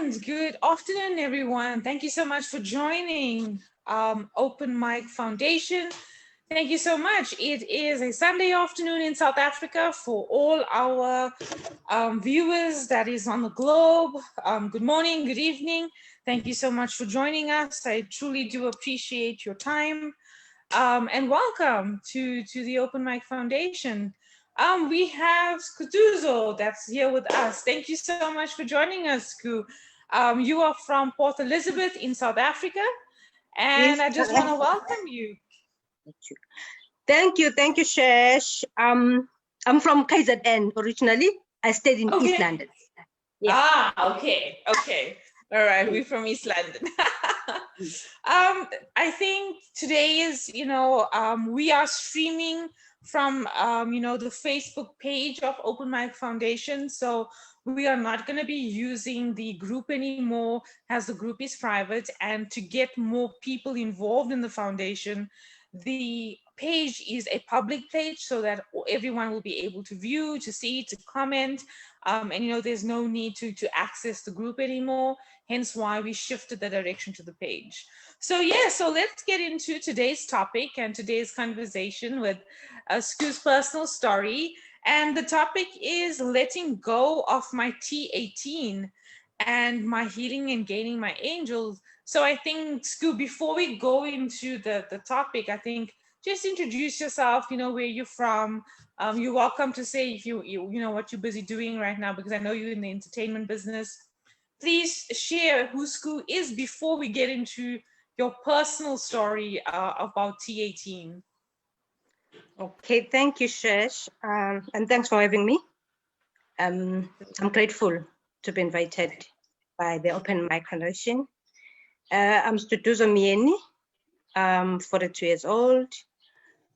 And good afternoon, everyone. Thank you so much for joining Open Mic Foundation. Thank you so much. It is a Sunday afternoon in South Africa for all our viewers that is on the globe. Good morning, good evening. Thank you so much for joining us. I truly do appreciate your time. And welcome to the Open Mic Foundation. We have Sduduzo that's here with us. Thank you so much for joining us, Sku. You are from Port Elizabeth in South Africa, and Yes, I just want to welcome you. Thank you, Shesh. I'm from KZN originally. I stayed in East London. Yeah. Ah, okay. All right, we're from East London. I think today is, we are streaming from, the Facebook page of Open Mic Foundation. So we are not going to be using the group anymore, as the group is private. And to get more people involved in the foundation, the page is a public page so that everyone will be able to view, to see, to comment. And there's no need to access the group anymore, hence why we shifted the direction to the page. So let's get into today's topic and today's conversation with Sku's personal story. And the topic is letting go of my T18 and my healing and gaining my angels. So I think, Sku, before we go into the topic, I think just introduce yourself, where you're from. You're welcome to say if you know what you're busy doing right now, because I know you're in the entertainment business. Please share who Sku is before we get into your personal story about T18. Okay, thank you, Shesh, and thanks for having me. I'm grateful to be invited by the Open Mic Foundation. I'm Sduduzo Myeni. I'm 42 years old.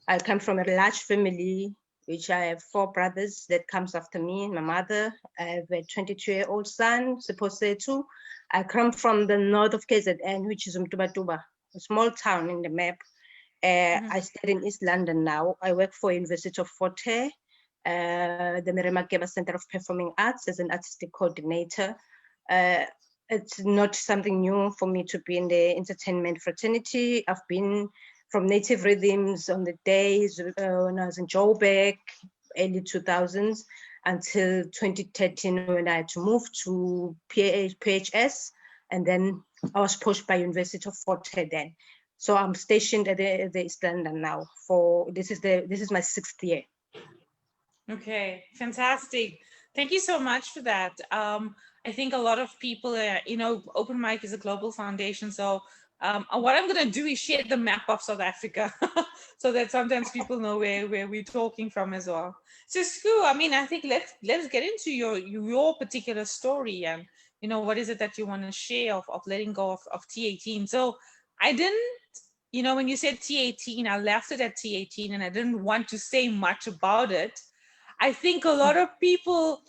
I come from a large family, which I have 4 brothers that comes after me, my mother. I have a 22-year-old son, Siposetu. I come from the north of KZN, which is Mtubatuba, a small town in the map. I stay in East London now. I work for University of Fort Hare, the Makeba Center of Performing Arts as an artistic coordinator. It's not something new for me to be in the entertainment fraternity. I've been from Native Rhythms on the days when I was in Joburg, early 2000s, until 2013 when I had to move to PHS, and then I was pushed by University of Fort Hare then. So I'm stationed at the East London now. This is my 6th year. Okay, fantastic. Thank you so much for that. I think a lot of people, Open Mic is a global foundation. So what I'm going to do is share the map of South Africa so that sometimes people know where we're talking from as well. So Sku, I think let's get into your particular story and, what is it that you want to share of letting go of T18. So I didn't, when you said T18, I left it at T18 and I didn't want to say much about it. I think a lot of people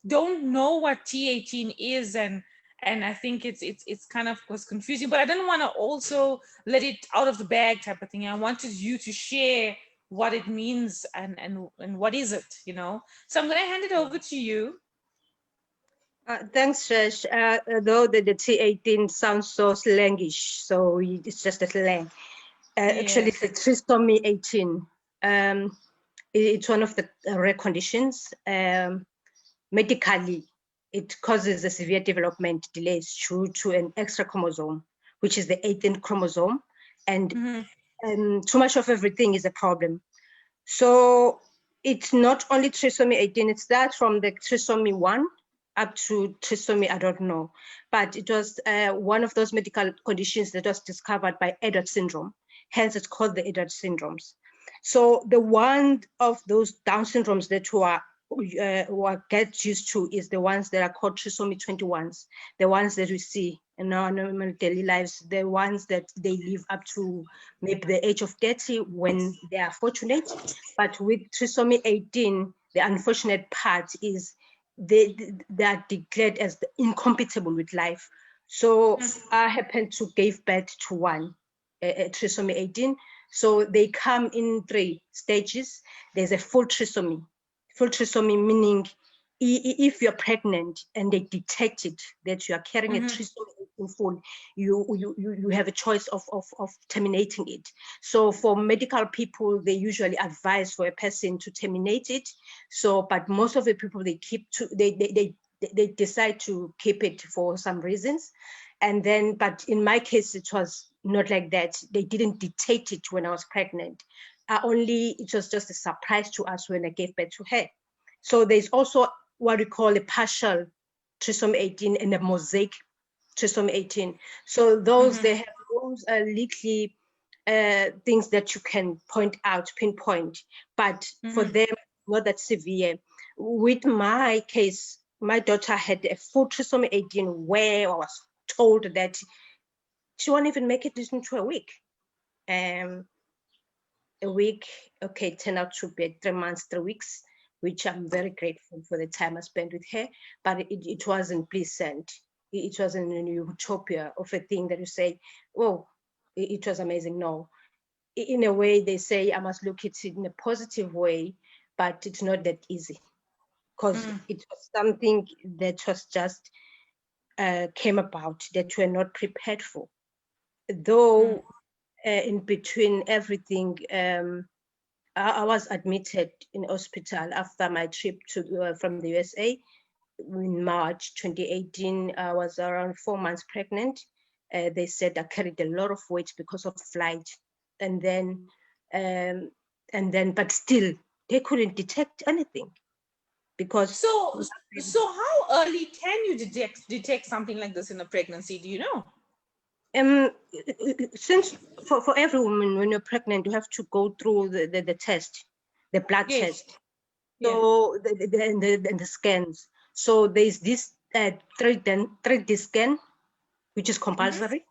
don't know what T18 is, and I think it's kind of was confusing, but I didn't want to also let it out of the bag type of thing. I wanted you to share what it means and what is it, So I'm going to hand it over to you. Thanks, Shesh. Though the T18 sounds so slangish, so it's just a slang. Actually, it's a trisomy 18. It's one of the rare conditions. Medically, it causes a severe development delays due to an extra chromosome, which is the 18th chromosome, and too much of everything is a problem. So it's not only trisomy 18, it starts from the trisomy 1 up to trisomy, I don't know, but it was one of those medical conditions that was discovered by Edward syndrome. Hence, it's called the Edward syndromes. So the one of those Down syndromes that we get used to is the ones that are called trisomy 21s, the ones that we see in our normal daily lives, the ones that they live up to maybe the age of 30 when they are fortunate. But with trisomy 18, the unfortunate part is they are declared as incompatible with life. So I happen to give birth to one, trisomy 18. So they come in 3 stages. There's a full trisomy. Full trisomy meaning if you're pregnant and they detect it, that you are carrying a trisomy 18 full, you have a choice of terminating it. So for medical people, they usually advise for a person to terminate it. So, but most of the people, they decide to keep it for some reasons. And then, but in my case, it was not like that. They didn't detect it when I was pregnant. It was just a surprise to us when I gave birth to her. So there's also what we call a partial trisomy 18 and a mosaic trisomy 18. So those, they have those little things that you can point out, pinpoint, but for them, not that severe. With my case, my daughter had a full trisomy 18 where I was told that she won't even make it into a week. A week, okay, turned out to be 3 months, 3 weeks, which I'm very grateful for the time I spent with her, but it wasn't pleasant. It wasn't a utopia of a thing that you say, oh, it was amazing. No, in a way they say I must look at it in a positive way, but it's not that easy, because it was something that was just came about that we're not prepared for. Though in between everything, I was admitted in hospital after my trip from the USA in March 2018. I was around 4 months pregnant. They said I carried a lot of weight because of flight, and then, but still they couldn't detect anything because. So how early can you detect something like this in a pregnancy? Do you know? Since for every woman, when you're pregnant, you have to go through the test, the blood test. So the scans. So there's this 3D scan, which is compulsory.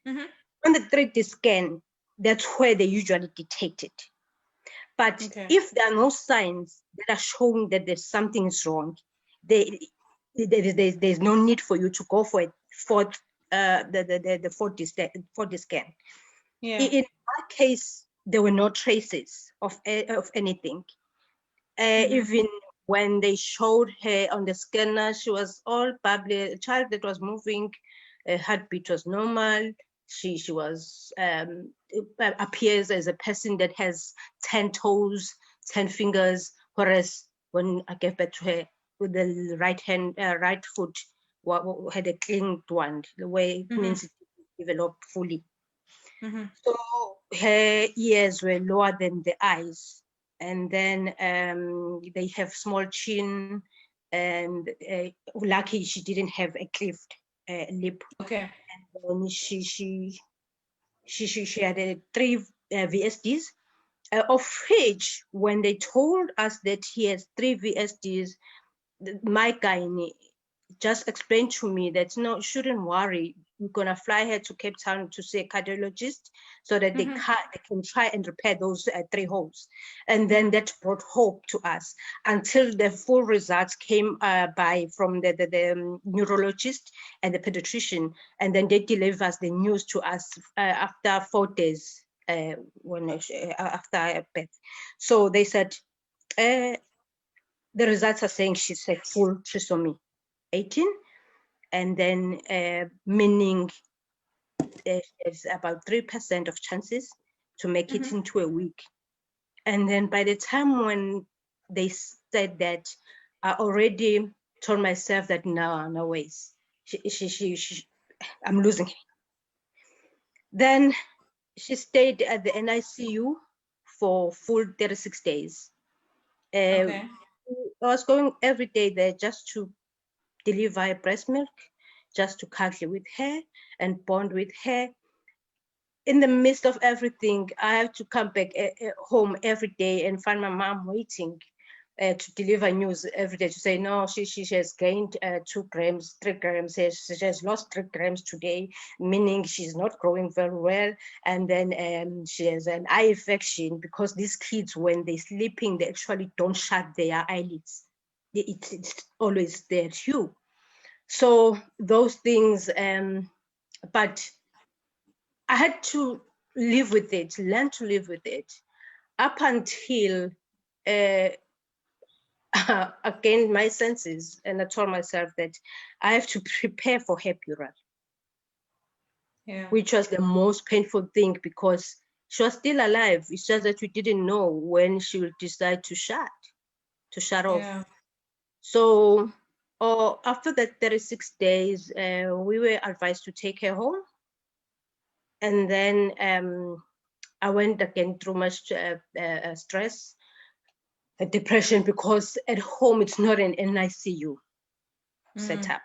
On the 3D scan, that's where they usually detect it. But if there are no signs that are showing that there's something is wrong, there's no need for you to go for it for the 4D scan. In my case, there were no traces of anything. Even when they showed her on the scanner, she was all bubbly, a child that was moving, heartbeat was normal. She was appears as a person that has 10 toes, 10 fingers, whereas when I gave birth to her with the right foot, had a clean one, the way it means it developed fully. So her ears were lower than the eyes, and then they have small chin, and lucky she didn't have a cleft lip. Okay. And then she had 3 VSDs, of which when they told us that he has 3 VSDs, my gynae just explained to me that no, shouldn't worry. We're gonna fly her to Cape Town to see a cardiologist so that they can try and repair those 3 holes. And then that brought hope to us until the full results came from the neurologist and the pediatrician, and then they delivered us the news to us after 4 days after birth. So they said, the results are saying she's a full trisomy 18, and then meaning there's about 3% of chances to make it into a week. And then by the time when they said that, I already told myself that no ways, I'm losing her. Then she stayed at the NICU for full 36 days. I was going every day there just to deliver breast milk, just to cuddle with her and bond with her. In the midst of everything, I have to come back home every day and find my mom waiting to deliver news every day to say, no, she has gained 2 grams, 3 grams. She has lost 3 grams today, meaning she's not growing very well. And then she has an eye infection, because these kids, when they're sleeping, they actually don't shut their eyelids. It's always there too. So those things, but I had to live with it, learn to live with it, up until I gained my senses and I told myself that I have to prepare for her burial, which was the most painful thing because she was still alive. It's just that we didn't know when she would decide to shut off. So after that 36 days, we were advised to take her home. And then I went again through much stress, depression, because at home it's not an NICU setup.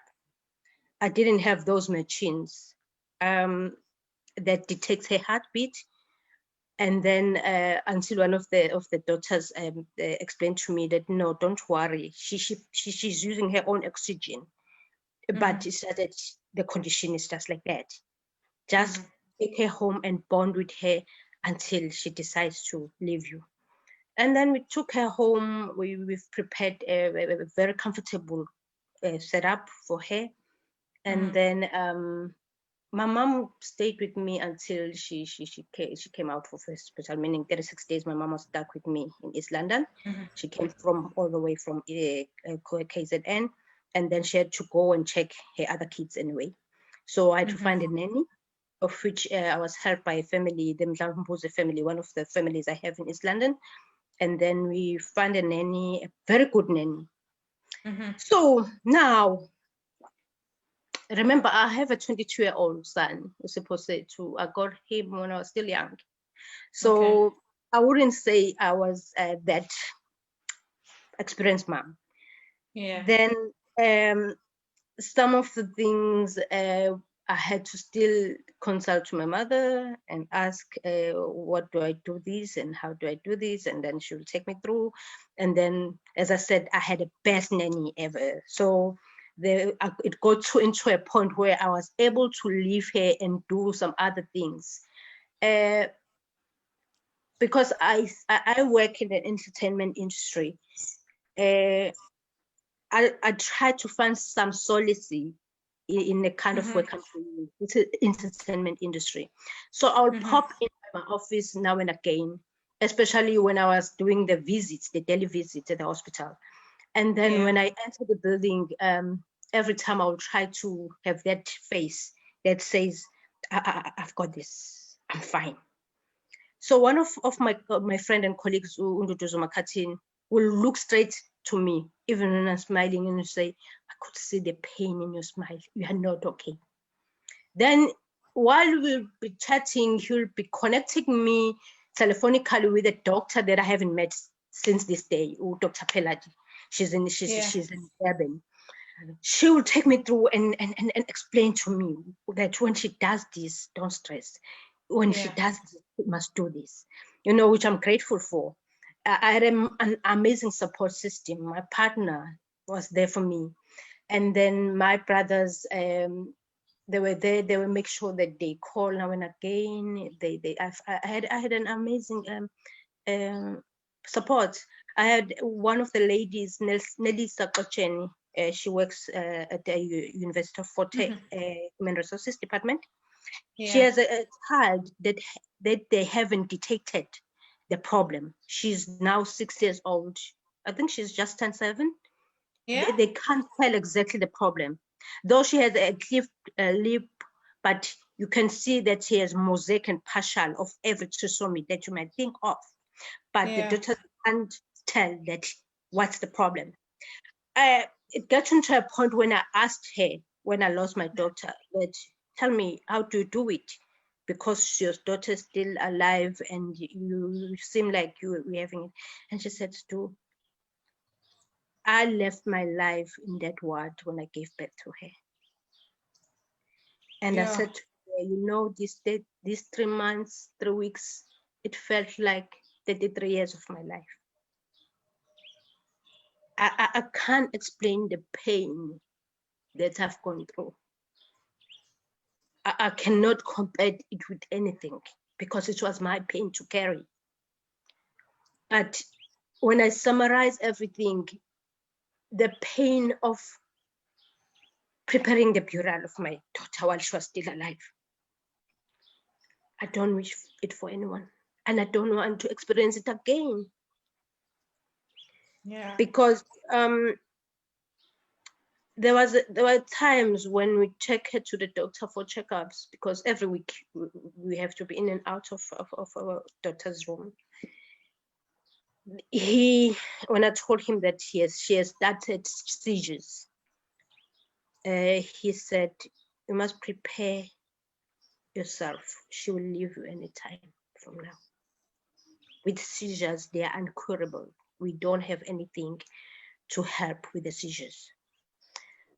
I didn't have those machines that detects her heartbeat. And then until one of the doctors explained to me that no, don't worry, she's using her own oxygen, but it's that the condition is just like that. Just take her home and bond with her until she decides to leave you. And then we took her home. We've prepared a very comfortable setup for her. And then my mom stayed with me until she came out of hospital, meaning 36 days. My mom was stuck with me in East London. She came from all the way from KZN, and then she had to go and check her other kids anyway. So I had to find a nanny, of which I was helped by a family, the Mdlambuze family, one of the families I have in East London. And then we found a nanny, a very good nanny. So now, remember, I have a 22-year-old son. You're supposed to, I got him when I was still young. So I wouldn't say I was that experienced mom. Then some of the things I had to still consult my mother and ask, what do I do this and how do I do this? And then she will take me through. And then, as I said, I had the best nanny ever. So it got into a point where I was able to leave her and do some other things. Because I work in the entertainment industry, I try to find some solace in the kind of work I'm doing. It's an entertainment industry. So I'll pop in my office now and again, especially when I was doing the visits, the daily visits at the hospital. And then when I enter the building, every time I'll try to have that face that says, I've got this, I'm fine. So one of my friend and colleagues, Sduduzo Makatin, will look straight to me, even when I'm smiling, and say, I could see the pain in your smile. You are not okay. Then while we'll be chatting, he'll be connecting me telephonically with a doctor that I haven't met since this day, Dr. Peladi. She's in Durban. She will take me through and explain to me that when she does this, don't stress. When she does this, she must do this, which I'm grateful for. I had an amazing support system. My partner was there for me. And then my brothers, they were there. They will make sure that they call now and again. I had an amazing support. I had one of the ladies, Nelly Sakocheni. She works at the University of Fort Human Resources Department. She has a child that they haven't detected the problem. She's now 6 years old. I think she's just turned 7. They can't tell exactly the problem. Though she has a cleft lip, but you can see that she has mosaic and partial of every trisomy that you might think of. But the doctor can't tell that what's the problem. It got into a point when I asked her, when I lost my daughter, that tell me, how do you do it? Because your daughter's still alive and you seem like you're having it. And she said, Stu, I left my life in that ward when I gave birth to her. And I said to her, these 3 months, 3 weeks, it felt like 33 years of my life. I can't explain the pain that I've gone through. I cannot compare it with anything because it was my pain to carry. But when I summarize everything, the pain of preparing the burial of my daughter while she was still alive, I don't wish it for anyone. And I don't want to experience it again. Yeah. because there were times when we take her to the doctor for checkups, because every week we have to be in and out of our daughter's room. When I told him that she has started seizures, he said, "You must prepare yourself. She will leave you anytime from now. With seizures, they are incurable. We don't have anything to help with the seizures."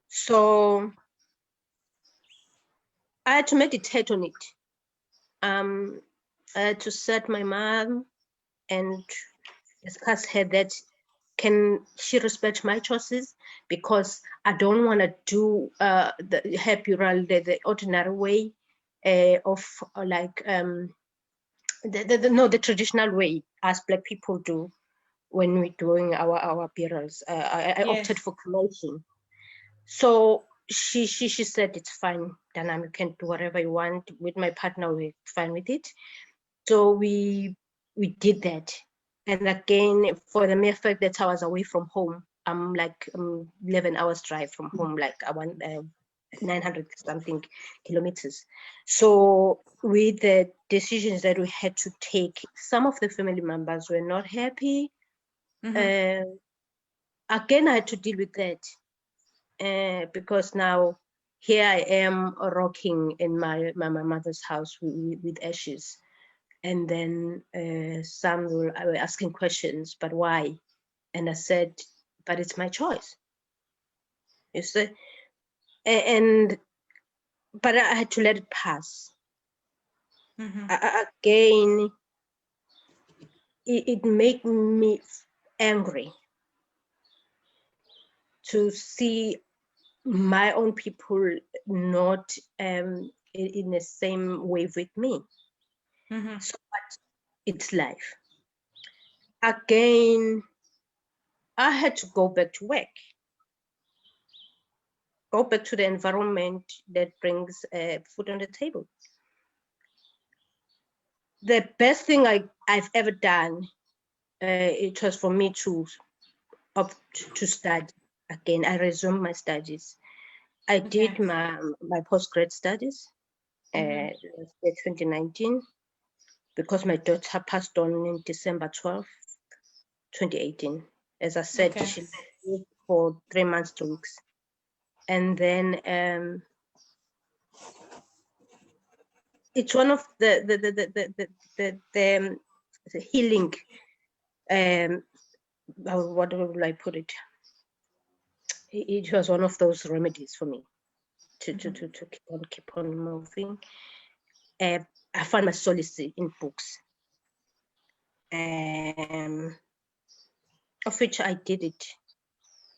So I had to meditate on it. I had to set my mom and discuss her that can she respect my choices, because I don't want to do the epidural the ordinary way of like the traditional way as Black people do when we're doing our epidurals. I opted Yes. for cremation. So she said it's fine, Dana, you can do whatever you want with my partner, we're fine with it. So we did that. And again, for the mere fact that I was away from home, I'm like 11 hours drive from home, like I want 900 something kilometers. So with the decisions that we had to take, some of the family members were not happy. Again, I had to deal with that because now here I am rocking in my mother's house with ashes. And then some were asking questions, but why? And I said, but it's my choice. You see, and but I had to let it pass. Again, it made me angry to see my own people not in the same wave with me. So, but it's life. Again, I had to go back to work. Go back to the environment that brings food on the table. The best thing I've ever done, it was for me to opt to study again. I resumed my studies. I did my postgrad studies in 2019, because my daughter passed on in December 12th, 2018. As I said, she lived for 3 months, 2 weeks. And then it's one of the healing, what will I put it? It was one of those remedies for me to keep on moving. I found my solace in books, of which I did it,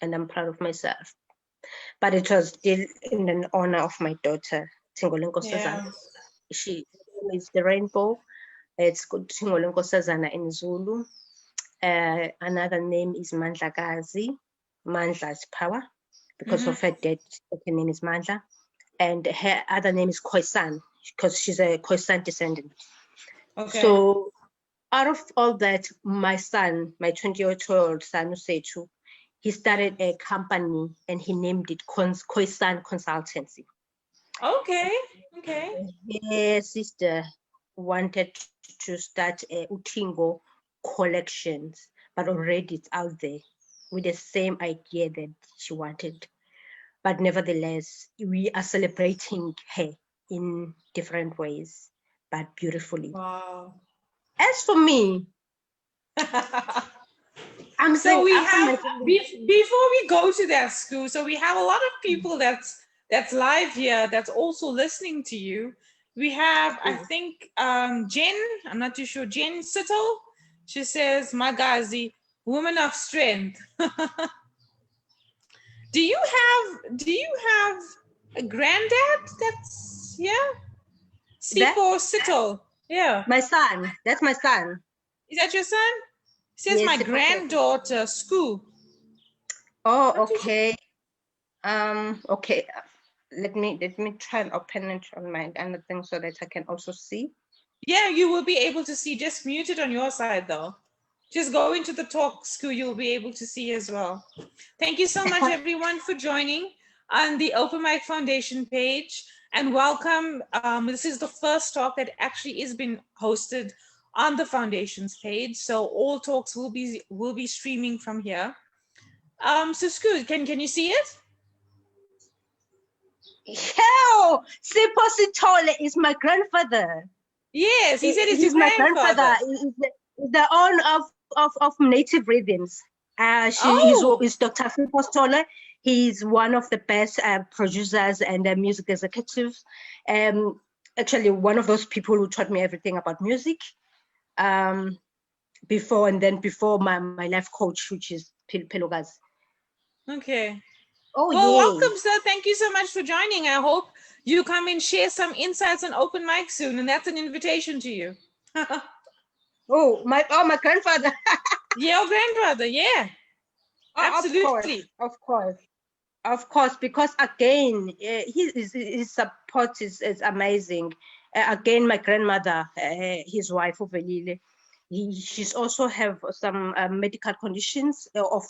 and I'm proud of myself. But it was still in an honor of my daughter, Tingolenko Sazana. She is the rainbow. It's called Tingolenko Sazana in Zulu. Another name is Mandlakazi. Mandla is power, because of her dad. Her name is Mandla. And her other name is Khoisan, because she's a Khoisan descendant. So out of all that, my son, my 20-year-old son, Usetu, he started a company and he named it Khoisan Consultancy. Okay. Her sister wanted to start a Utingo collections, but already it's out there with the same idea that she wanted. But nevertheless, we are celebrating her in different ways, but beautifully. Wow. As for me, I'm so saying we have before we go to that school, so we have a lot of people that's live here that's also listening to you. We have, I think, Jen, I'm not too sure, Jen Sittle. She says, Magazi, woman of strength. Do you have a granddad that's Sipo Sittle? Yeah. My son. That's my son. Is that your son? It says Yes, my granddaughter, Scoo. Oh, okay. Okay. Let me try and open it on my other thing so that I can also see. Yeah, you will be able to see. Just mute it on your side though. Just go into the talk, Sku, you'll be able to see as well. Thank you so much, everyone, for joining on the Open Mic Foundation page. And welcome. This is the first talk that actually is being hosted on the Foundation's page. So all talks will be streaming from here. So Sku, can you see it? Hell, Sipho Sithole is my grandfather. Yes, he said it's He's your my grandfather. grandfather. He's the owner of Native Rhythms. He's Dr. Sipho Sithole. He's one of the best producers and music executives. Actually, one of those people who taught me everything about music. Before my life coach, which is Pelugas. Okay. Oh, well, yeah. welcome, sir. Thank you so much for joining. I hope you come and share some insights on open mic soon, and that's an invitation to you. my grandfather. Your grandfather, yeah. Absolutely. Of course, because again, his support is amazing. Again, my grandmother, his wife, Uvelile, she's also have some medical conditions of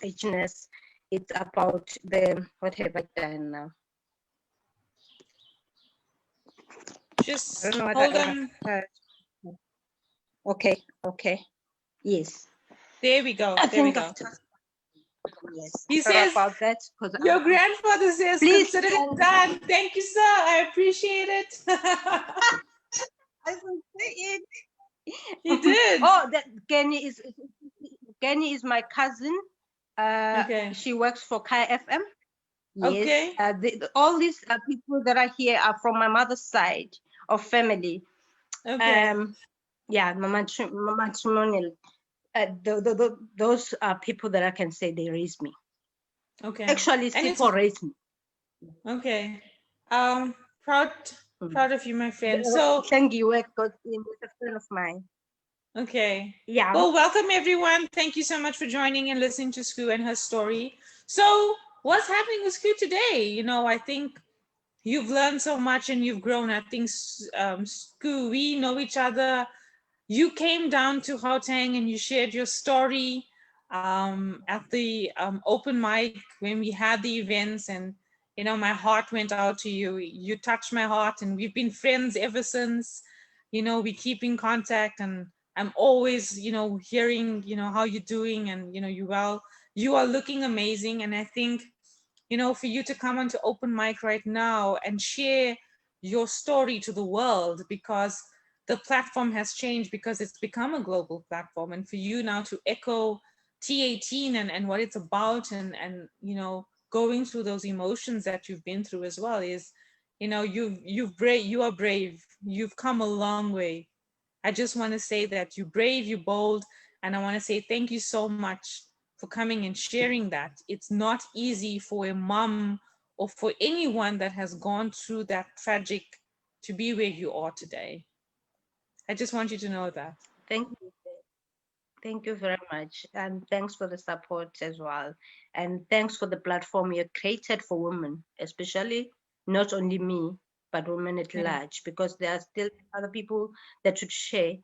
ageness. It's about what have I done now? Just hold on. Okay. Yes. There we go. There we go. Yes. He Sorry says, about that. your grandfather says, please, consider it done. Thank you, sir. I appreciate it. I will say it. He did. Oh, that Kenny is my cousin. Okay. She works for Kai FM. Yes. Okay. All these people that are here are from my mother's side of family. Okay. Yeah, Mama Chimonel. Those are people that I can say they raised me. Okay. Actually, Sipho raised me. Okay. Proud of you, my friend. So thank you, God, with a friend of mine. Okay. Yeah. Well, welcome everyone. Thank you so much for joining and listening to Sku and her story. So what's happening with Sku today? You know, I think you've learned so much and you've grown. I think Sku, we know each other. You came down to Gauteng and you shared your story at the open mic when we had the events, and you know, my heart went out to you. You touched my heart, and we've been friends ever since. You know, we keep in contact, and I'm always, you know, hearing, you know, how you're doing, and you know, you are looking amazing. And I think, you know, for you to come onto open mic right now and share your story to the world, because the platform has changed, because it's become a global platform, and for you now to echo T18 and what it's about, and you know, going through those emotions that you've been through as well, is, you know, you are brave. You've come a long way. I just want to say that you're brave, you're bold, and I want to say thank you so much for coming and sharing that. It's not easy for a mom or for anyone that has gone through that tragic to be where you are today. I just want you to know that. Thank you. Thank you very much. And thanks for the support as well. And thanks for the platform you created for women, especially not only me, but women at large, because there are still other people that should share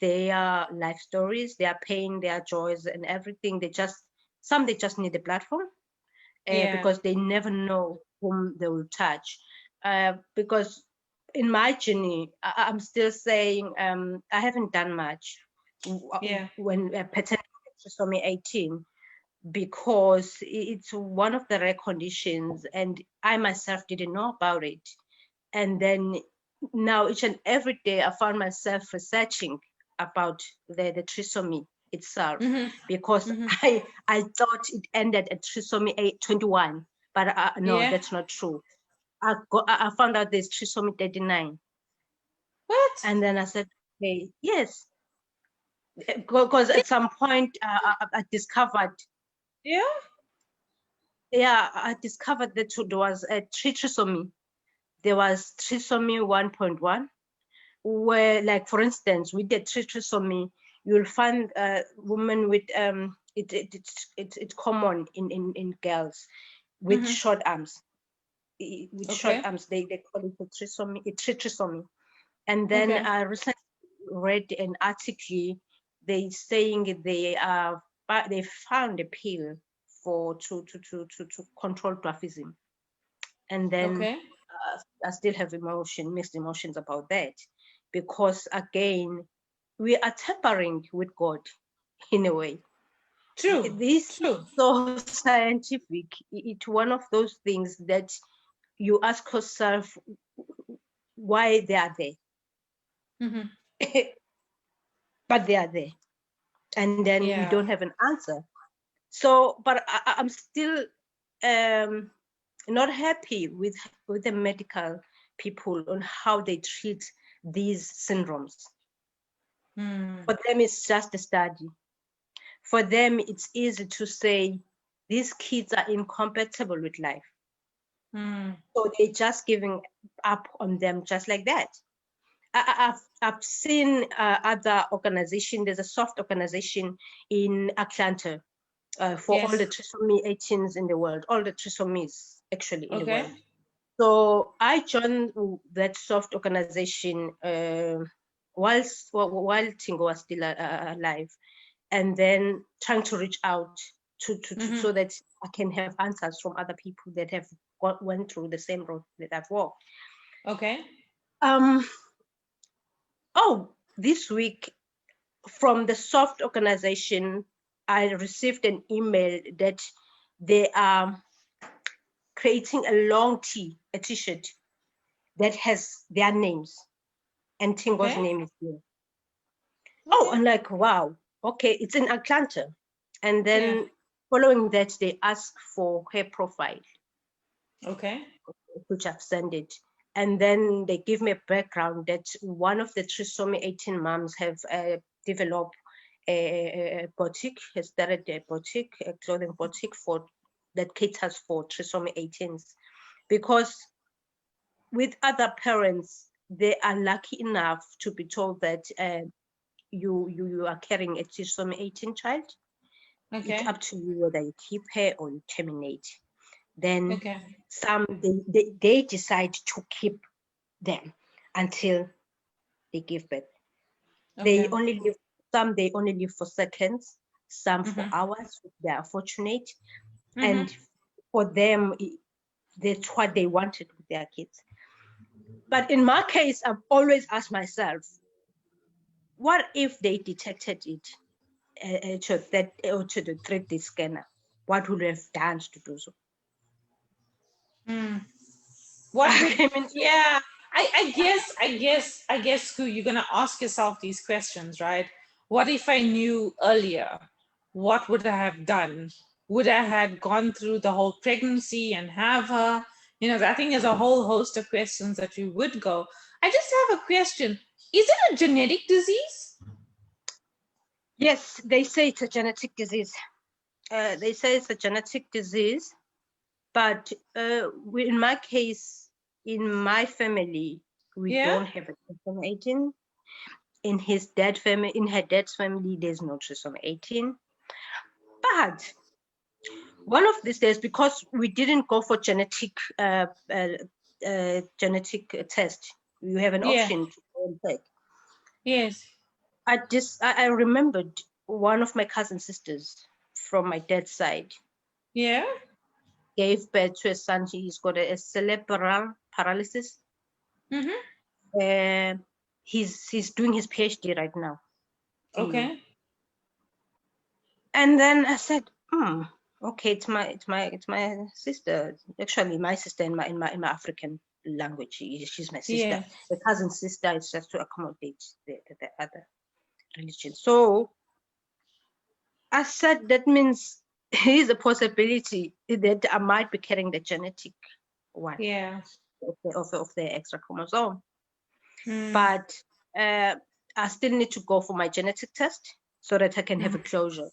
their life stories, their pain, their joys, and everything. They just need a platform because they never know whom they will touch. Because in my journey, I'm still saying I haven't done much when patent trisomy 18, because it's one of the rare conditions and I myself didn't know about it. And then now each and every day I found myself researching about the trisomy itself, because I thought it ended at trisomy 21, but no, that's not true. I found out there's trisomy 39. What? And then I said, okay, yes, because at some point I discovered. I discovered that there was a trisomy. There was trisomy 1.1, where, like, for instance, with the trisomy, you'll find women with it's common in girls with short arms. With short arms, they call it a trisomy. And then I recently read an article they saying they found a pill to control dwarfism, and then Okay. I still have mixed emotions about that, because again, we are tampering with God in a way. True. This is True. so scientific. It's one of those things that you ask yourself why they are there. Mm-hmm. But they are there, and then we Yeah. don't have an answer. So, but I'm still not happy with the medical people on how they treat these syndromes. Mm. For them, it's just a study. For them, it's easy to say these kids are incompatible with life. Mm. So they're just giving up on them just like that. I've seen other organization. There's a soft organization in Atlanta for all Yes. the trisomy 18s in the world, all the trisomies actually in the Okay. world. So I joined that soft organization while Tingo was still alive, and then trying to reach out Mm-hmm. so that I can have answers from other people that have went through the same road that I've walked. Okay. This week from the soft organization, I received an email that they are creating a long t-shirt that has their names, and Tingo's Okay. name is there. Okay. I'm like, wow, okay, it's in Atlanta. And then Yeah. following that, they ask for her profile, Okay. which I've sent it. And then they give me a background that one of the trisomy 18 moms have developed a boutique, has started a boutique, a clothing boutique that caters for trisomy 18s. Because with other parents, they are lucky enough to be told that you are carrying a trisomy 18 child. It's Okay. up to you whether you keep her or you terminate. Then Okay. some they decide to keep them until they give birth. Okay. They only live for seconds, some for Mm-hmm. hours if they are fortunate. Mm-hmm. And for them, that's what they wanted with their kids. But in my case, I've always asked myself, what if they detected it to the 3D scanner? What would have done to do so? Mm. What would? I mean, Yeah. I guess, Sku, you're gonna ask yourself these questions, right? What if I knew earlier? What would I have done? Would I have gone through the whole pregnancy and have her? I think there's a whole host of questions that you would go. I just have a question. Is it a genetic disease? yes, they say it's a genetic disease. They say it's a genetic disease, but in my case, in my family, we Yeah. don't have a trisomy 18. In her dad's family, there's no trisomy 18. But one of these days, because we didn't go for genetic test, you have an Yeah. option to go and take. Yes. I remembered one of my cousin sisters from my dad's side Yeah. gave birth to a son. He's got a cerebral paralysis. Mm-hmm. He's doing his PhD right now. Okay. And then I said, okay, it's my sister. Actually, my sister in my African language. She's my sister. Yeah. The cousin sister is just to accommodate the other religion. So I said that means there is a possibility that I might be carrying the genetic one Yeah. of the extra chromosome. Mm. But I still need to go for my genetic test so that I can have a closure.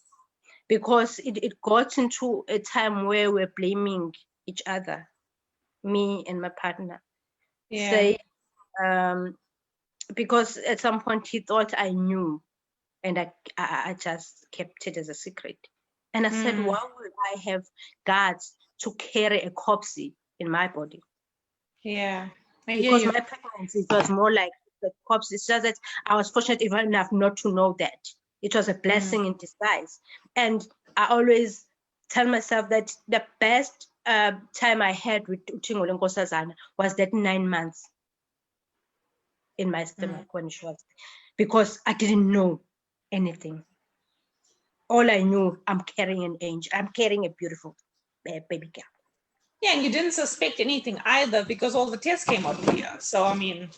Because it got into a time where we're blaming each other, me and my partner. Yeah. Say, because at some point he thought I knew, and I just kept it as a secret. And I said, why would I have guts to carry a corpse in my body? Yeah. I hear Because you. my pregnancy was more like the corpse. It's just that I was fortunate enough not to know that. It was a blessing in disguise. And I always tell myself that the best time I had with Uthingole Nkosazana was that 9 months in my stomach when she was, because I didn't know anything. All I knew, I'm carrying an angel. I'm carrying a beautiful baby girl. Yeah, and you didn't suspect anything either because all the tests came out clear. So, I mean,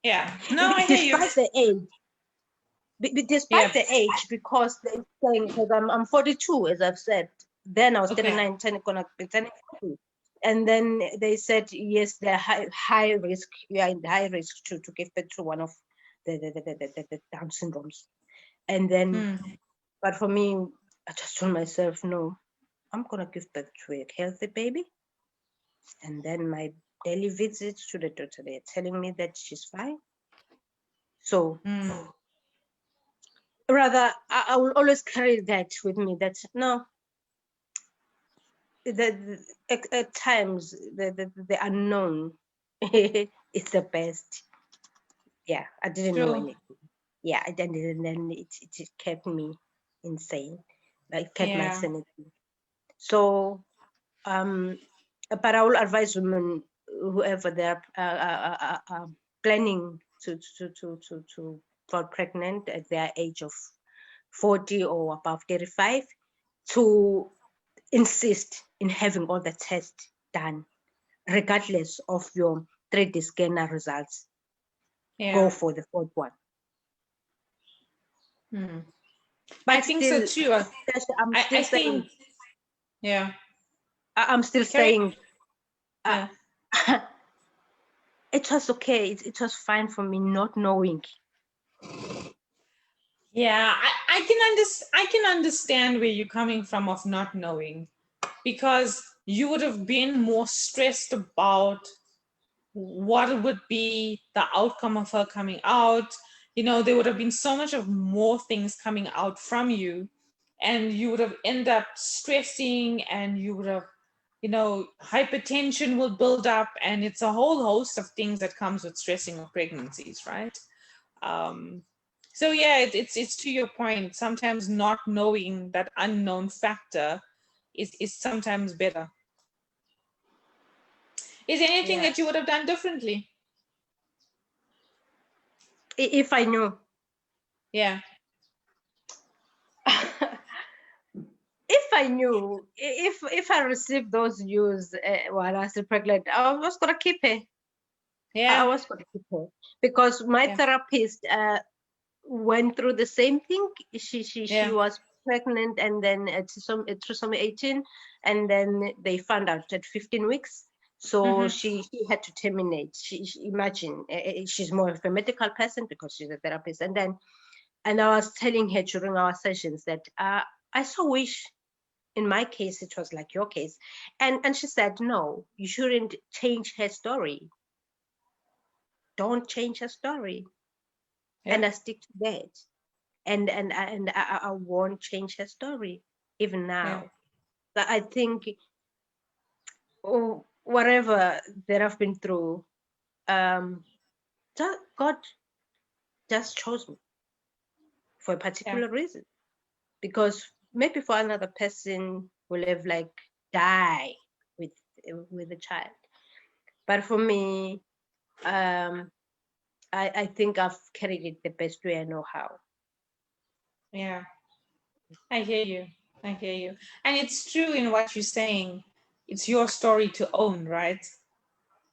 yeah. No, I hear you. Despite the age, despite the age, because they're saying, because I'm 42, as I've said. Then I was 39, gonna be 40. And then they said, yes, they're high risk. You are in high risk to give birth to one of the Down syndromes. And then, but for me, I just told myself, no, I'm gonna give birth to a healthy baby. And then my daily visits to the doctor, they're telling me that she's fine. So rather, I will always carry that with me. That no, at times the unknown is the best. Yeah, I didn't know anything. Yeah, I didn't, and then it kept me insane. Like kept my sanity. So, but I will advise women, whoever they're planning to fall pregnant at their age of 40 or above 35, to insist in having all the tests done, regardless of your 3D scanner results. Go for the fourth one. But I think so too. I think, yeah. I'm still saying, it was okay. It was fine for me not knowing. Yeah, I can understand where you're coming from of not knowing, because you would have been more stressed about what would be the outcome of her coming out. You know, there would have been so much of more things coming out from you, and you would have ended up stressing, and you would have, you know, hypertension will build up, and it's a whole host of things that comes with stressing of pregnancies, right? So yeah, it's to your point. Sometimes not knowing that unknown factor is sometimes better. Is there anything that you would have done differently? If I knew. Yeah. If I knew, if I received those news while I was pregnant, I was gonna keep her. Yeah. I was gonna keep her because my therapist went through the same thing. She was pregnant, and then trisomy 18, and then they found out at 15 weeks. So she had to terminate. She imagine, she's more of a medical person because she's a therapist. And I was telling her during our sessions that I so wish, in my case, it was like your case. And she said, no, you shouldn't change her story. Don't change her story. Yeah. And I stick to that. And I won't change her story even now. Yeah. I think whatever that I've been through, God just chose me for a particular reason. Because maybe for another person will have like die with a child, but for me, I think I've carried it the best way I know how. Yeah, I hear you. I hear you. And it's true in what you're saying. It's your story to own, right?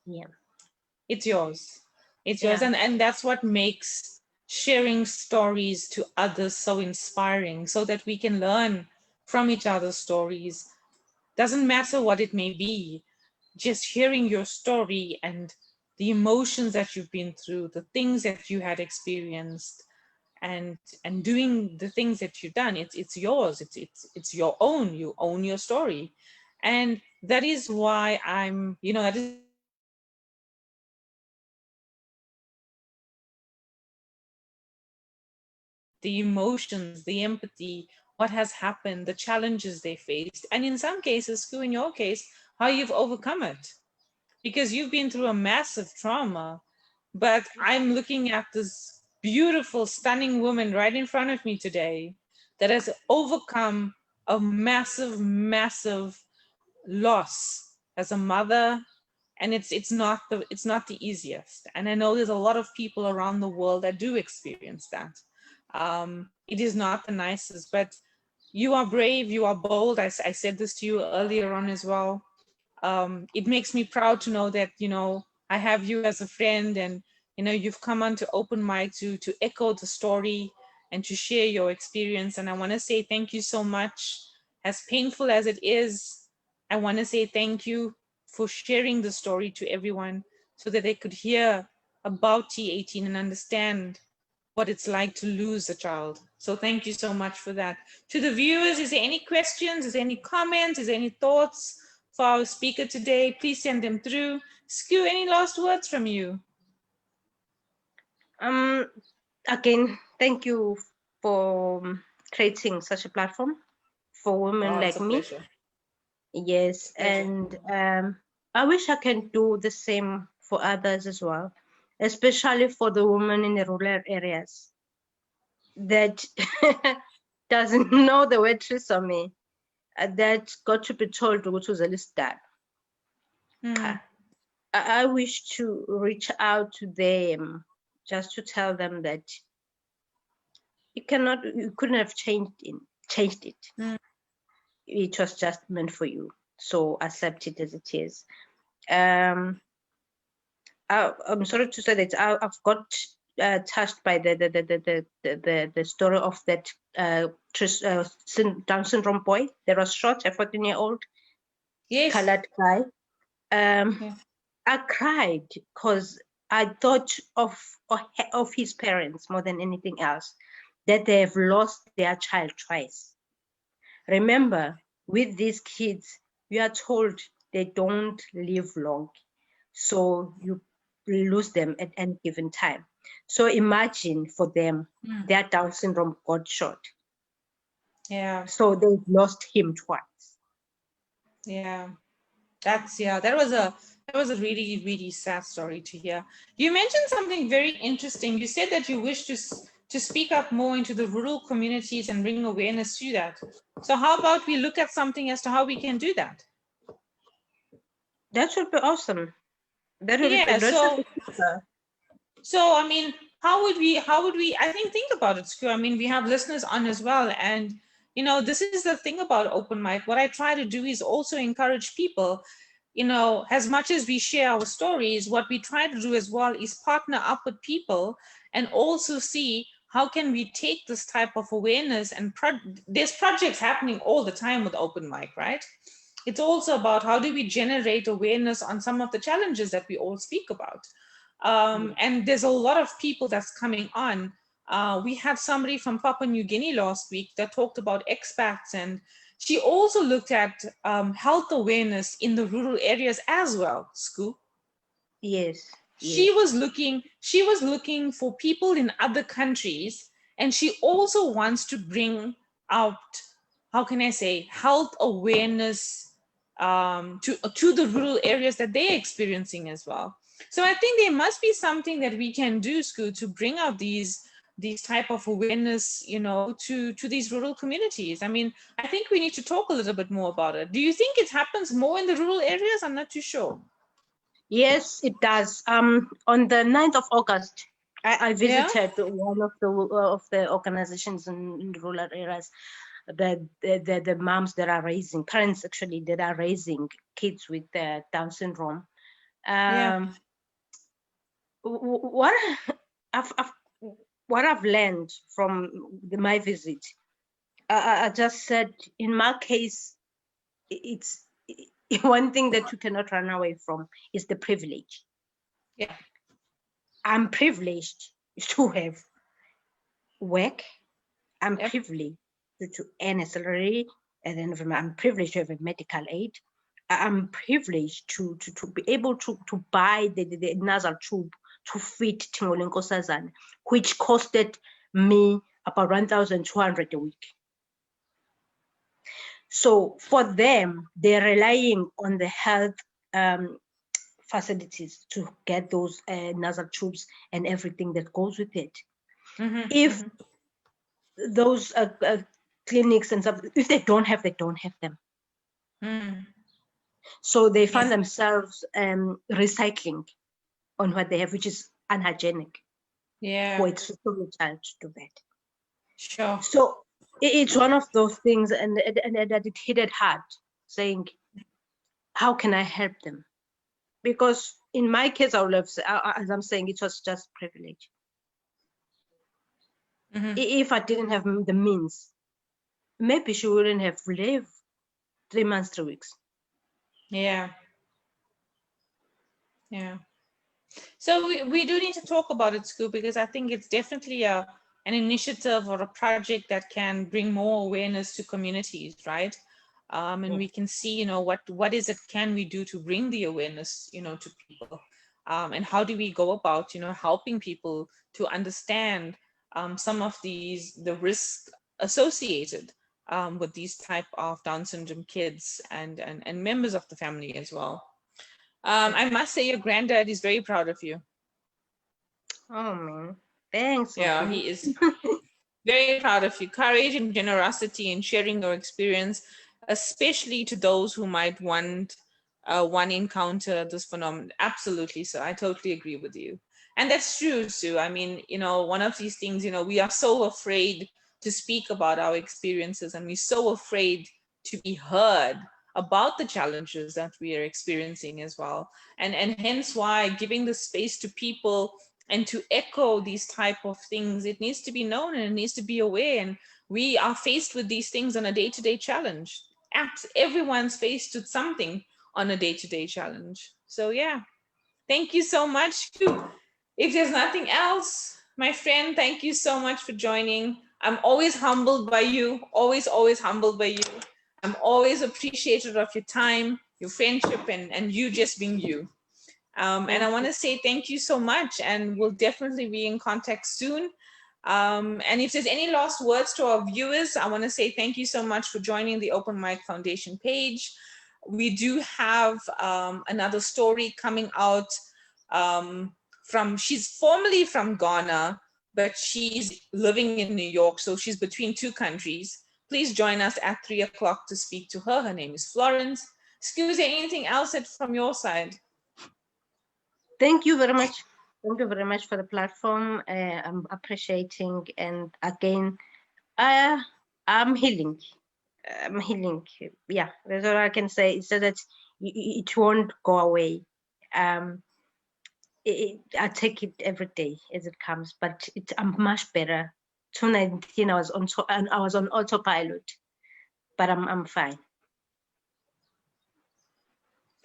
Yeah. It's yours. It's yours. And that's what makes sharing stories to others so inspiring, so that we can learn from each other's stories. Doesn't matter what it may be, just hearing your story and the emotions that you've been through, the things that you had experienced, and doing the things that you've done, it's yours. It's your own. You own your story. And that is why I'm, you know, that is the emotions, the empathy, what has happened, the challenges they faced, and in some cases, Sku, in your case, how you've overcome it. Because you've been through a massive trauma, but I'm looking at this beautiful, stunning woman right in front of me today that has overcome a massive, massive loss as a mother, and it's not the easiest. And I know there's a lot of people around the world that do experience that. It is not the nicest, but you are brave, you are bold. I said this to you earlier on as well. It makes me proud to know that, I have you as a friend, and, you've come onto open mic to echo the story and to share your experience. And I want to say thank you so much. As painful as it is, I want to say thank you for sharing the story to everyone so that they could hear about T18 and understand what it's like to lose a child. So thank you so much for that. To the viewers, is there any questions? Is there any comments? Is there any thoughts for our speaker today? Please send them through. Skew, any last words from you? Again, thank you for creating such a platform for women Oh, it's like a me. pleasure. Yes, Pleasure. and I wish I can do the same for others as well, especially for the women in the rural areas that doesn't know the word trisomy, that got to be told to go to the I wish to reach out to them just to tell them that you couldn't have changed it. It was just meant for you. So accept it as it is. I'm sorry to say that I've got touched by the story of that Down syndrome boy that was shot, a 14-year-old colored guy. I cried because I thought of his parents more than anything else, that they have lost their child twice. Remember, with these kids, we are told they don't live long, so you lose them at any given time. So imagine for them, their Down syndrome got shot. Yeah. So they lost him twice. Yeah. That was a really, really sad story to hear. You mentioned something very interesting. You said that you wish to speak up more into the rural communities and bring awareness to that. So how about we look at something as to how we can do that? That would be awesome. That would Yeah, be so I mean, how would we I think about it, Stu. I mean, we have listeners on as well, and this is the thing about open mic. What I try to do is also encourage people, as much as we share our stories, what we try to do as well is partner up with people and also see how can we take this type of awareness and there's projects happening all the time with open mic, right? It's also about how do we generate awareness on some of the challenges that we all speak about. And there's a lot of people that's coming on. We had somebody from Papua New Guinea last week that talked about expats, and she also looked at health awareness in the rural areas as well, Scoop. Yes. She was looking for people in other countries, and she also wants to bring out, how can I say, health awareness to the rural areas that they're experiencing as well. So I think there must be something that we can do, Scoot, to bring out these type of awareness, to these rural communities. I mean, I think we need to talk a little bit more about it. Do you think it happens more in the rural areas? I'm not too sure. Yes, it does. On the 9th of August, I visited one of the organizations in rural areas, the moms that are raising, parents actually, that are raising kids with Down syndrome. What I've learned from my visit, I just said, in my case, it's one thing that you cannot run away from is the privilege. Yeah. I'm privileged to have work. I'm privileged to earn a salary, and then I'm privileged to have a medical aid. I'm privileged to be able to buy the nasal tube to feed Tingolenko Sazan, which costed me about 1,200 a week. So for them, they're relying on the health facilities to get those nasal tubes and everything that goes with it. If those clinics and stuff, if they don't have them. So they find themselves recycling on what they have, which is unhygienic for a 3-year-old child to do that. Sure. So it's one of those things, and that it hit it hard, saying, how can I help them? Because in my case, I would have, as I'm saying, it was just privilege. If I didn't have the means, maybe she wouldn't have lived 3 months, 3 weeks. Yeah. So we do need to talk about it, Scoop, because I think it's definitely an initiative or a project that can bring more awareness to communities, right? And we can see, you know, what is it can we do to bring the awareness, you know, to people, and how do we go about, you know, helping people to understand some of the risks associated with these type of Down syndrome kids and members of the family as well. I must say your granddad is very proud of you. Oh man, thanks. Yeah, he is very proud of you. Courage and generosity in sharing your experience, especially to those who might want one encounter this phenomenon. Absolutely, so I totally agree with you. And that's true, Sue. I mean, you know, one of these things, you know, we are so afraid to speak about our experiences, and we're so afraid to be heard about the challenges that we are experiencing as well. And hence why giving the space to people and to echo these type of things, it needs to be known and it needs to be aware. And we are faced with these things on a day-to-day challenge. Everyone's faced with something on a day-to-day challenge. So yeah, thank you so much. If there's nothing else, my friend, thank you so much for joining. I'm always humbled by you, always humbled by you. I'm always appreciative of your time, your friendship, and you just being you. And I want to say thank you so much, and we'll definitely be in contact soon. And if there's any last words to our viewers, I want to say thank you so much for joining the Open Mic Foundation page. We do have another story coming out she's formerly from Ghana, but she's living in New York, so she's between 2 countries. Please join us at 3 o'clock to speak to her. Her name is Florence. Excuse me, anything else from your side? Thank you very much. Thank you very much for the platform. I'm appreciating, and again, I'm healing. I'm healing. Yeah, that's all I can say. So that it won't go away. I take it every day as it comes, but I'm much better. 2019, I was on autopilot, but I'm fine.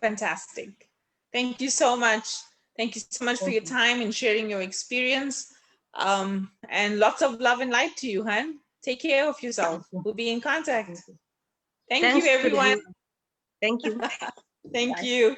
Fantastic. Thank you so much. Thank you so much for your time and sharing your experience. And lots of love and light to you, hon. Take care of yourself. We'll be in contact. Thank you, everyone. Thank you. Thank you.